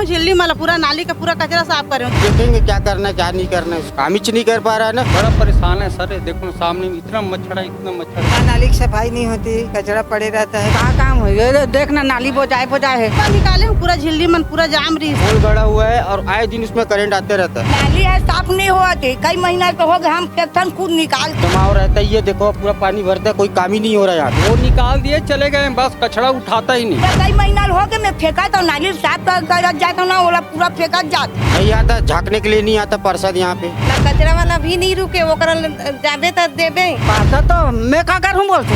हूँ झिल्ली मला पूरा नाली का पूरा कचरा साफ कर रही हूँ। देखेंगे क्या करना है क्या नहीं करना है, काम ही नहीं कर पा रहा है ना। बड़ा परेशान है सर, देखो सामने इतना मच्छर है, इतना मच्छर है। नाली की सफाई नहीं होती, कचरा पड़े रहता है। कहाँ काम हो, ये देखना नाली बोझाए है। पूरा निकाले हूँ पूरा झिल्ली मन पूरा जाम रही है। पोल गड़ा हुआ है और आए दिन उसमें करंट आते रहता है। नाली है साफ नहीं हुआ थी, कई महीना तो हो गए, हम सेक्शन खुद निकाल। जमाव रहता है, ये देखो पूरा पानी भरता है, कोई काम ही नहीं हो रहा है यहाँ। वो निकाल दिए चले गए, बस कचरा उठाता ही नहीं। कई महीना हो गए, मैं फेंका तो नाली साफ कर जाता ना, ओला पूरा फेंका जाता। नहीं आता, झाँकने के लिए नहीं आता पार्षद यहाँ पे। कचरा वाला भी नहीं रुके, वो जाबे तो देबे। पार्षद तो मैं क्या करूँ बोलते।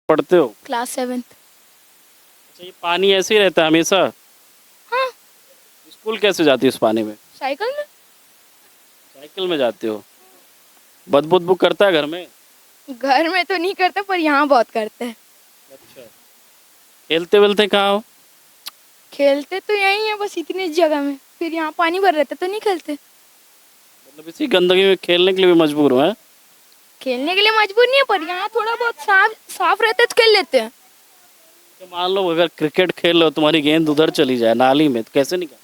पढ़ते हो? Class 7th। अच्छा, ये पानी ऐसे ही रहता है हमेशा? हाँ। स्कूल कैसे जाती हो इस पानी में? साइकिल में। साइकिल में जाते हो? बदबू करता है घर में? घर में तो नहीं करते, पर यहाँ बहुत करते हैं। अच्छा, खेलते वेलते कहाँ हो? खेलते तो यहीं है, बस इतनी जगह में, फिर यहाँ पानी भर रहता तो नहीं खेलते। मतलब इसी गंदगी में खेलने के लिए भी मजबूर हो? हैं? खेलने के लिए मजबूर नहीं है, पर यहाँ थोड़ा बहुत साफ रहता है तो खेल लेते हैं। तो मान लो अगर क्रिकेट खेल लो, तुम्हारी गेंद उधर चली जाए नाली में, तो कैसे निकाल?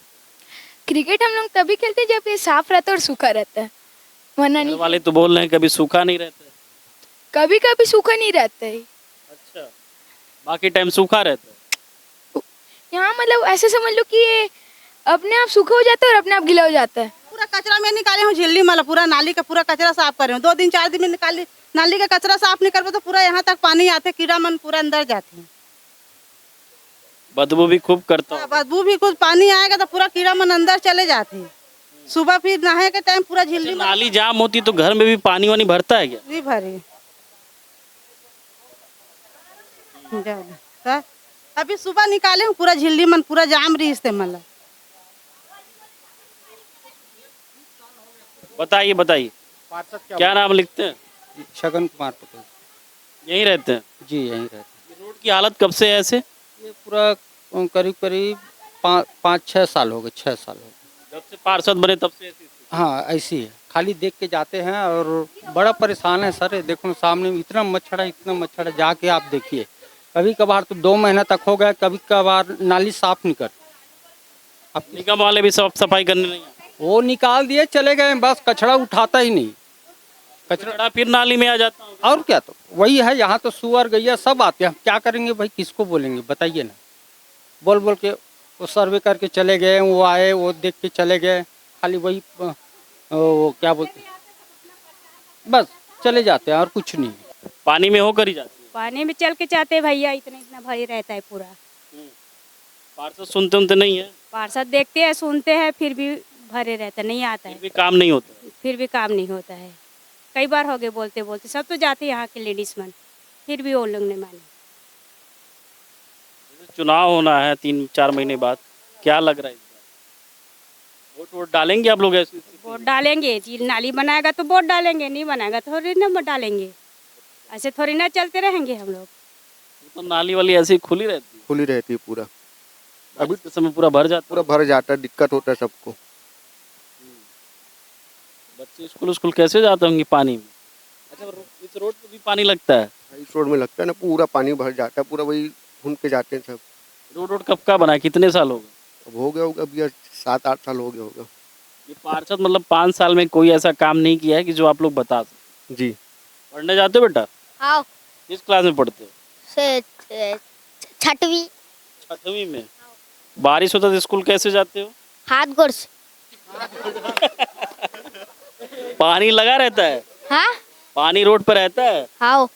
क्रिकेट हम लोग तभी खेलते हैं जब ये साफ रहता है और सूखा रहता है, वरना घर नहीं। वाले तो बोल रहे हैं कभी सूखा नहीं रहता है। कभी कभी सूखा नहीं रहता है अच्छा, बाकी टाइम सूखा रहता है। यहाँ, मतलब ऐसे समझ लो कि ये अपने आप सूखा हो जाता है और अपने आप गीला हो जाता है। पूरा कचरा में निकाले हूँ झिल्ली मला पूरा नाली का पूरा कचरा साफ कर रही हूँ। 2 दिन 4 दिन में निकाली नाली का कचरा साफ नहीं कर तो पूरा यहाँ तक पानी आते, कीड़ा मन पूरा अंदर जाते हैं। बदबू भी खूब करता हूँ। बदबू भी कुछ पानी आएगा तो पूरा कीड़ा मन अंदर चले जाते हैं। सुबह फिर नहाए के टाइम पूरा झिल्ली नाली जाम होती तो घर में भी पानी वानी भरता है क्या? भी भरी। तो अभी सुबह निकाले हूँ पूरा झिल्ली मन पूरा जाम रही इस्तेमाल। बताइए बताइए, पार्षद क्या नाम लिखते हैं? छगन कुमार पटेल। यहीं रहते हैं? जी यहीं रहते हैं। रोड की हालत कब से है ऐसे? ये पूरा करीब 5-6 साल हो गए, 6 साल हो गए। जब से पार्षद बने तब से ऐसी स्थिति? हाँ ऐसी है, खाली देख के जाते हैं और बड़ा परेशान है सर, देखो सामने इतना मच्छर है, इतना मच्छर है, जाके आप देखिए। कभी कभार तो 2 महीना तक हो गया, कभी कभार नाली साफ नहीं कर। अब निगम वाले भी सब सफाई करने नहीं आए? वो निकाल दिए चले गए, बस कचरा उठाता ही नहीं। कचरा फिर नाली में आ जाता हूँ। और क्या, तो वही है, यहाँ तो सुअर गैया सब आते हैं, हम क्या करेंगे भाई, किसको बोलेंगे बताइए ना। बोल बोल के वो सर्वे करके चले गए, वो आए, वो देख के चले गए, खाली वही वो क्या बोलते, बस चले जाते हैं और कुछ नहीं। पानी में होकर ही जाते हैं? पानी में चल के जाते भैया, इतना भारी रहता है पूरा। पार्षद सुनते नहीं है? पार्षद देखते हैं सुनते हैं, फिर भी भरे रहता नहीं आता फिर है, भी काम नहीं होता? फिर भी काम नहीं होता है। कई बार हो गए बोलते बोलते, सब तो जाते यहाँ के लेडीज मन, फिर भी वो लोग ने माने। चुनाव होना है 3-4 महीने बाद, क्या लग रहा है इस बार? वोट डालेंगे आप लोग ऐसी स्थिति में? वोट डालेंगे जी, नाली बनाएगा तो वोट डालेंगे, नहीं बनाएगा तो थोड़ी ना डालेंगे। ऐसे थोड़ी ना चलते रहेंगे हम लोग। तो नाली वाली ऐसी ही खुली रहती है? खुली रहती है पूरा, अभी के समय पूरा भर जाता पूरा भर जाता है, दिक्कत होता है सबको। बच्चे स्कूल कैसे जाते होंगे पानी में? अच्छा, इस रोड पे भी पानी लगता है? इस रोड में लगता है ना, पूरा पानी भर जाता है, पूरा वही घूम के जाते हैं सब। रोड कब का बना है, कितने साल हो गए? अब हो गया होगा, अभी 7-8 साल हो गया होगा। ये पार्षद मतलब 5 साल में कोई ऐसा काम नहीं किया है कि जो आप लोग बता सकें? जी। पढ़ने जाते हो बेटा? हाँ। किस क्लास में पढ़ते हो? 6वीं। 6वीं में? बारिश होता तो स्कूल कैसे जाते हो? हाथ गोड़ से। पानी लगा रहता है? हाँ। पानी रोड पर रहता है? हाँ।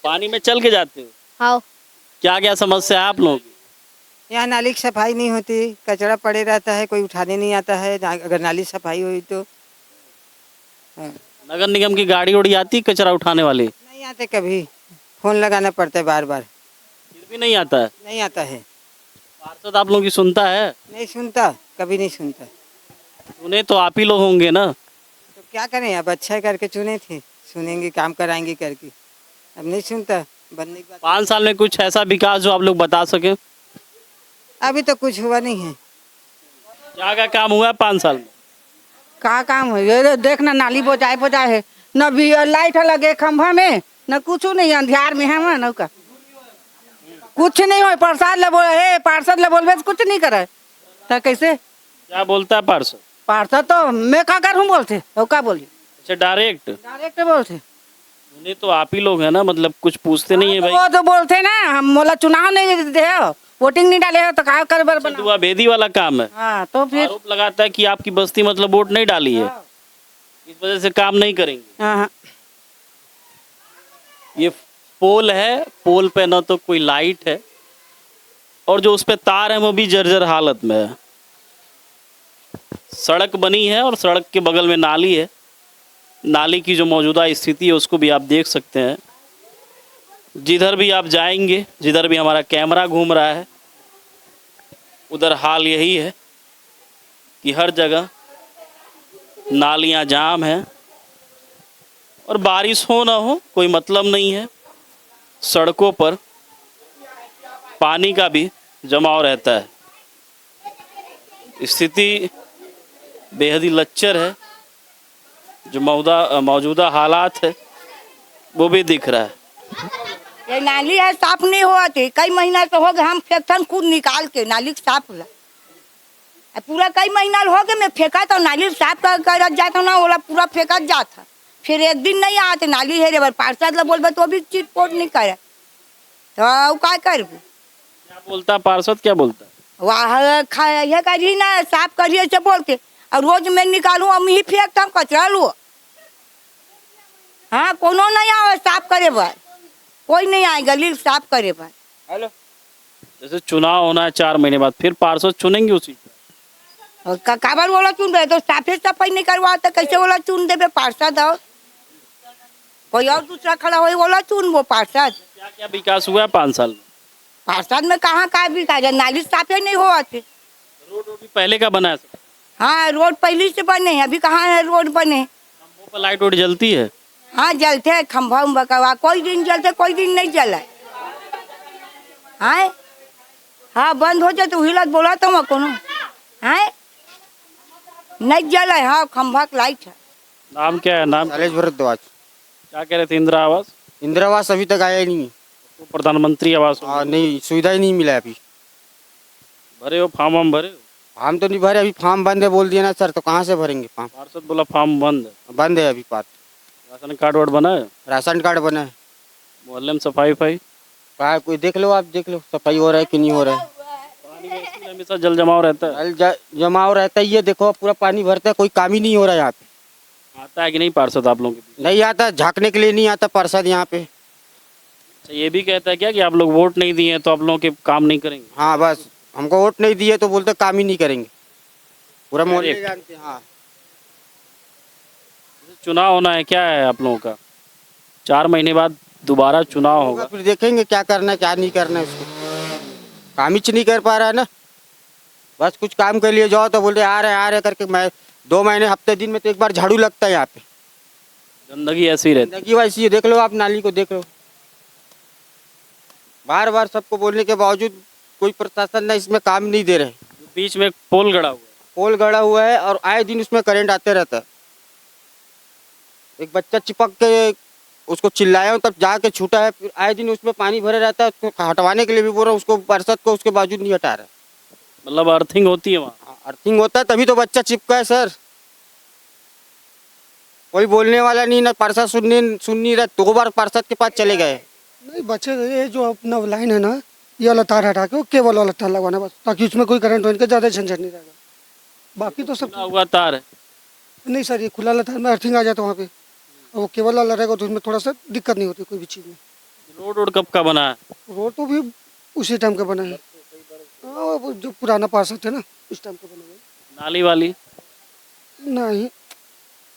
पानी में चल के जाते हो? हाँ। क्या क्या समस्या है आप लोगों की? यहाँ नाली की सफाई नहीं होती, कचरा पड़े रहता है, कोई उठाने नहीं आता है। अगर नाली सफाई हुई तो नगर निगम की गाड़ी उड़ी आती है कचरा उठाने वाली? नहीं आते, कभी फोन लगाना पड़ता है बार बार, फिर भी नहीं आता है? नहीं आता है। पार्षद आप लोगों की सुनता है? नहीं सुनता, कभी नहीं सुनता। सुने तो आप ही लोग होंगे ना? तो क्या करें, अब अच्छा करके चुने थे, सुनेंगे काम कराएंगे करके, अब नहीं सुनता। बनने के बाद 5 साल में कुछ ऐसा विकास जो आप लोग बता सके? अभी तो कुछ हुआ नहीं है। क्या क्या काम हुआ है 5 साल में? कहाँ काम हो, ये देखना नाली बोझाए है, न भी लाइट लगे खंभा में, न कुछ नहीं, अंधियार में है नौका। कुछ नहीं हो पार्षद ले बोलबे तो कुछ नहीं करे तो कैसे क्या बोलता है पार्षद? पार्षद तो मैं का कर हूँ बोलते तो का बोली अच्छा, डायरेक्ट डायरेक्ट बोलते नहीं तो आप ही लोग हैं ना, मतलब कुछ पूछते नहीं है भाई। वो तो बोलते ना हम बोला चुनाव नहीं दे वोटिंग नहीं डाले हो तो का कर बर बना दुआ भेदी वाला काम है। हाँ तो फिर आरोप लगाता है कि आपकी बस्ती मतलब वोट नहीं डाली है, इस वजह से काम नहीं करेंगे। हाँ ये पोल है, पोल पे ना तो कोई लाइट है और जो उस पे तार है वो भी जर्जर हालत में है। सड़क बनी है और सड़क के बगल में नाली है। नाली की जो मौजूदा स्थिति है उसको भी आप देख सकते हैं। जिधर भी आप जाएंगे, जिधर भी हमारा कैमरा घूम रहा है, उधर हाल यही है कि हर जगह नालियां जाम हैं और बारिश हो ना हो कोई मतलब नहीं है, सड़कों पर पानी का भी जमाव रहता है। स्थिति बेहद ही लच्चर है। जो मौजूदा हालात है वो भी दिख रहा है। ये नाली है साफ नहीं हुआ थे, कई महीना तो हो गए हम फेंकथन खुद निकाल के नाली साफ होला। पूरा कई महीना हो गए मैं फेंका तो नाली साफ कर जाता ना, बोला पूरा फेंका जाता। फिर एक दिन नहीं आते नाली है रे पार्षद ला बोलबे तो भी चीट पोट नहीं करे तो क्या करबे? क्या बोलता पार्षद, क्या बोलता? वाह ये करिए ना साफ करिए से बोल के, और रोज मैं निकालू हम ही फेंकता कचरा लो। हाँ कोनो नहीं आवे साफ करे भाई, कोई नहीं आए गली साफ करे भाई। हेलो, जैसे चुनाव होना है 4 महीने बाद, फिर पार्षद चुनेंगे उसी और काबर वाला चुन रहे तो साफे सफाई नहीं करवा तो कैसे वाला चुन देवे पार्षद? और कोई और दूसरा खड़ा हो वाला चुन वो पार्षद। क्या क्या विकास हुआ है 5 साल में? पार्षद में कहाँ का विकास है? नाली साफे नहीं हुआ थे। रोड भी पहले का बना है? हाँ रोड पहले से बने हैं, अभी कहाँ है रोड बने? खंभों पर लाइट वोट जलती है? हाँ जलते है खम्भा उम्भा का, कोई दिन जलते कोई दिन नहीं जला। हाँ हाँ बंद हो जाए तो हिलत बोला तो मैं कोनो हाँ नहीं जला है। हाँ खम्भा का लाइट है। नाम क्या है? नाम शैलेश भारद्वाज। क्या कह रहे थे? इंदिरा आवास? इंदिरा आवास अभी तक आया ही नहीं है। तो प्रधानमंत्री आवास हाँ नहीं, सुविधा ही नहीं मिला है अभी। भरे हो फॉर्म? हम भरे हो? हम तो नहीं भरे, अभी फार्म बंद है बोल दिया ना सर, तो कहाँ से भरेंगे फार्म? पार्षद बोला फॉर्म बंद है। बंद है अभी बात। राशन कार्ड वोट बना है? राशन कार्ड बना है। मोहल्ले में सफाई वफाई? कहा कोई देख लो, आप देख लो सफाई हो रहा है कि नहीं हो रहा है। पानी में हमेशा जल जमाव रहता है। जमाव रहता है, ये देखो पूरा पानी भरता है, कोई काम ही नहीं हो रहा है यहाँ पे। आता है कि नहीं पार्षद आप लोगों के बीच? नहीं आता, झाँकने के लिए नहीं आता पार्षद यहाँ पे। अच्छा, ये भी कहता है क्या कि आप लोग वोट नहीं दिए तो आप लोगों के काम नहीं करेंगे? हाँ बस, हमको वोट नहीं दिए तो बोलते काम ही नहीं करेंगे। पूरा मोहल्ले जानते हैं। हाँ चुनाव होना है, क्या है आप लोगों का? 4 महीने बाद दोबारा चुनाव होगा, फिर देखेंगे क्या करना है क्या नहीं करना है। उसको काम ही नहीं कर पा रहा है ना, बस कुछ काम के लिए जाओ तो बोलते आ रहे करके। मैं 2 महीने हफ्ते दिन में तो एक बार झाड़ू लगता है यहाँ पे। गंदगी ऐसी ही रहती है। गंदगी वैसी है, देख लो आप नाली को देख लो। बार बार सबको बोलने के बावजूद कोई प्रशासन ने इसमें काम नहीं दे रहे। बीच में पोल गड़ा हुआ है। पोल गड़ा हुआ है और आए दिन उसमें करंट आते रहता है। एक बच्चा चिपक के उसको चिल्लाया तब जाके छूटा है, फिर आए दिन उसमें पानी भरे रहता है। उसको हटवाने के लिए भी बोल रहा हूँ, उसको पार्षद को उसके बावजूद नहीं हटा रहा। मतलब अर्थिंग होती है वहाँ? अर्थिंग होता है तभी तो बच्चा चिपका है सर। कोई बोलने वाला नहीं, ना पार्षद सुन नहीं रहा। 2 बार पार्षद के पास चले गए। नहीं बच्चे, ये जो अपना लाइन है ना, ये वाला तार हटा के वो केबल वाला तार लगवाना बस, ताकि उसमें कोई करंट होने का ज़्यादा झंझट नहीं रहेगा। बाकी तो सब हुआ तार है? नहीं सर, ये खुला वाला तार में अर्थिंग आ जाता है वहाँ पे, और वो केबल वाला रहेगा तो उसमें थोड़ा सा दिक्कत नहीं होती कोई भी चीज़ में। रोड कब का बना है? रोड तो भी उसी टाइम का बना है। हाँ, वो जो पुराना पार्षद थे ना उस टाइम का बना हुआ। नाली वाली? नहीं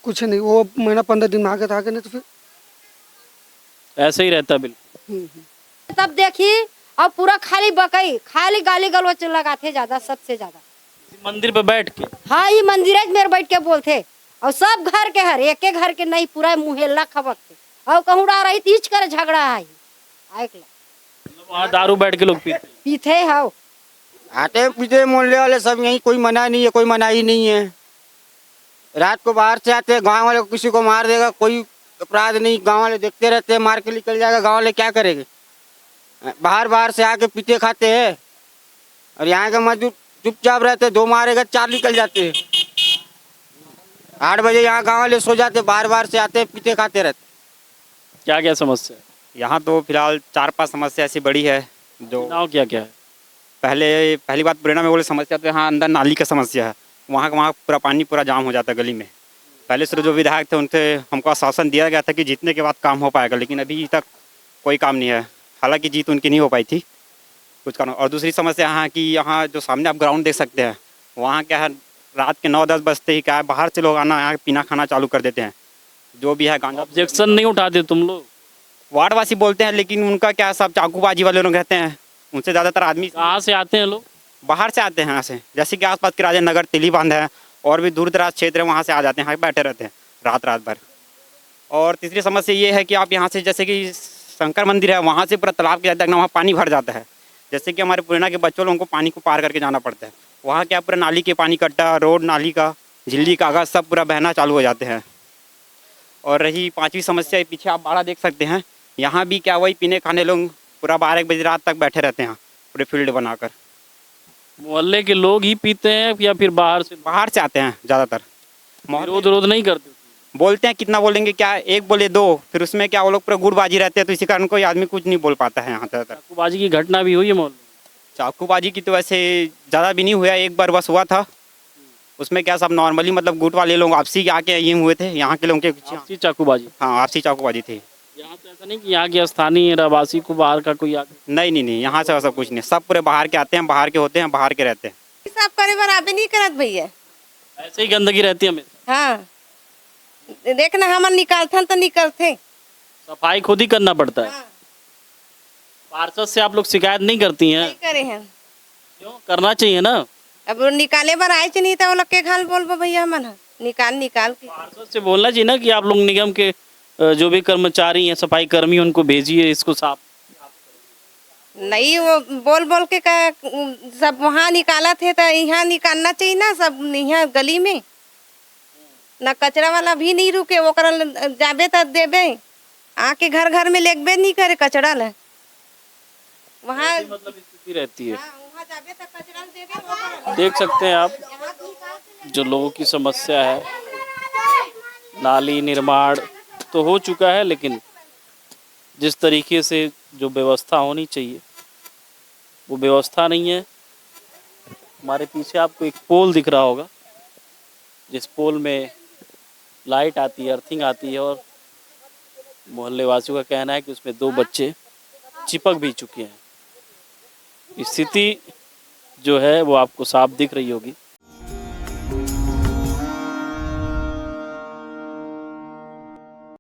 कुछ नहीं, वो महीना 15 दिन में आगे था, आगे नहीं तो फिर ऐसे ही रहता बिल्कुल। तब देखी अब पूरा खाली बकई खाली गाली गलौज लगाते ज्यादा, सबसे ज्यादा मंदिर पे बैठ के। हाँ ये मंदिर में बैठ के बोलते, और सब घर के हर एक घर के नहीं पूरा मुहल्ला खबकते, और कहूँ रही तीज कर झगड़ा है। वहाँ दारू बैठ के लोग पीते हो आटे पीते मोहल्ले वाले सब यहीं, कोई मना नहीं है, कोई मनाही नहीं है। रात को बाहर से आते हैं, गाँव वाले को किसी को मार देगा, कोई अपराध नहीं, गाँव वाले देखते रहते हैं, मार के निकल जाएगा, गाँव वाले क्या करेंगे? बाहर बाहर से आके पीते खाते हैं और यहाँ के मजदूर चुपचाप रहते, 2 मारेगा 4 निकल जाते हैं। 8 बजे यहाँ गाँव वाले सो जाते, बाहर बाहर से आते पीते खाते रहते। क्या क्या समस्या है? यहाँ तो फिलहाल 4-5 समस्या ऐसी बड़ी है जो नाव क्या क्या है? पहली बात पुराना में बोले समस्या तो यहाँ अंदर नाली का समस्या है। वहाँ पूरा पानी पूरा जाम हो जाता है गली में। पहले से जो विधायक थे उनसे हमको आश्वासन दिया गया था कि जीतने के बाद काम हो पाएगा, लेकिन अभी तक कोई काम नहीं है। हालांकि जीत उनकी नहीं हो पाई थी कुछ कारण। और दूसरी समस्या यहाँ की, यहाँ जो सामने आप ग्राउंड देख सकते हैं, वहाँ क्या है रात के 9-10 बजते ही क्या है बाहर से लोग आना यहाँ पीना खाना चालू कर देते हैं। जो भी है गांजा ऑब्जेक्शन नहीं उठाते तुम लोग? वार्डवासी बोलते हैं, लेकिन उनका क्या सब चाकूबाजी वाले लोग रहते हैं। उनसे ज़्यादातर आदमी कहाँ से आते हैं लोग? बाहर से आते हैं यहाँ से, जैसे कि आसपास के राजा नगर तिली बांध है और भी दूर दराज क्षेत्र है, वहाँ से आ जाते हैं, यहाँ बैठे रहते हैं रात भर। और तीसरी समस्या ये है कि आप यहाँ से जैसे कि शंकर मंदिर है, वहाँ से पूरा तालाब के जाता है ना, वहाँ पानी भर जाता है। जैसे कि हमारे पुराना के बच्चों लोगों को पानी को पार करके जाना पड़ता है। वहाँ क्या पूरा नाली के पानी इकट्ठा, रोड नाली का झिल्ली कागज सब पूरा बहना चालू हो जाते हैं। और रही 5वीं समस्या, पीछे आप बाड़ा देख सकते हैं, यहाँ भी क्या वही पीने खाने लोग पूरा 12-1 बजे रात तक बैठे रहते हैं पूरे फील्ड बनाकर। मोहल्ले के लोग ही पीते हैं या फिर बाहर से आते हैं ज़्यादातर। विरोध नहीं करते? बोलते हैं कितना बोलेंगे, क्या एक बोले 2, फिर उसमें क्या वो लोग पूरा गुटबाजी रहते हैं, तो इसी कारण कोई आदमी कुछ नहीं बोल पाता है यहाँ ज़्यादातर। चाकूबाजी की घटना भी हुई है मोहल्ले? चाकूबाजी की तो वैसे ज़्यादा भी नहीं हुआ, एक बार बस हुआ था। उसमें क्या सब नॉर्मली मतलब गुट वाले लोग आपसी आके ये हुए थे, यहाँ के लोगों के आपसी चाकूबाजी? हाँ, आपसी चाकूबाजी थी। यहाँ तो ऐसा नहीं कि यहाँ के स्थानीय रहवासी को बाहर का कोई आके? नहीं, यहाँ से सब कुछ नहीं, सब पूरे बाहर के आते हैं, बाहर के होते हैं, बाहर के रहते हैं। साफ करे बराबर नहीं करत भैया, ऐसे ही गंदगी रहती है हमेशा? हाँ, देखना हम निकालथन तो निकलते, सफाई खुद ही करना पड़ता है। पार्षद से आप लोग शिकायत नहीं करती हैं? नहीं करे हैं। क्यों करना चाहिए ना? अब निकाले बार आए नहीं तो वो लोग के घाल बोलबो भैया मन निकाल के। पार्षद से बोलना चाहिए ना कि आप लोग निगम के जो भी कर्मचारी हैं, सफाई कर्मी, उनको भेजिए इसको साफ। नहीं, वो बोल के का सब वहाँ निकाला थे तो यहाँ निकालना चाहिए ना, सब यहाँ गली में ना कचरा वाला भी नहीं रुके, वो जाबे तो देबे, आके घर में लेगबे नहीं करे कचरा ले, वहाँ मतलब स्थिति रहती है। वहाँ जाबे तो कचरा देबे। देख सकते हैं आप जो लोगों की समस्या है, नाली निर्माण तो हो चुका है, लेकिन जिस तरीके से जो व्यवस्था होनी चाहिए वो व्यवस्था नहीं है। हमारे पीछे आपको एक पोल दिख रहा होगा, जिस पोल में लाइट आती है, अर्थिंग आती है, और मोहल्ले वासियों का कहना है कि उसमें 2 बच्चे चिपक भी चुके हैं। स्थिति जो है वो आपको साफ दिख रही होगी।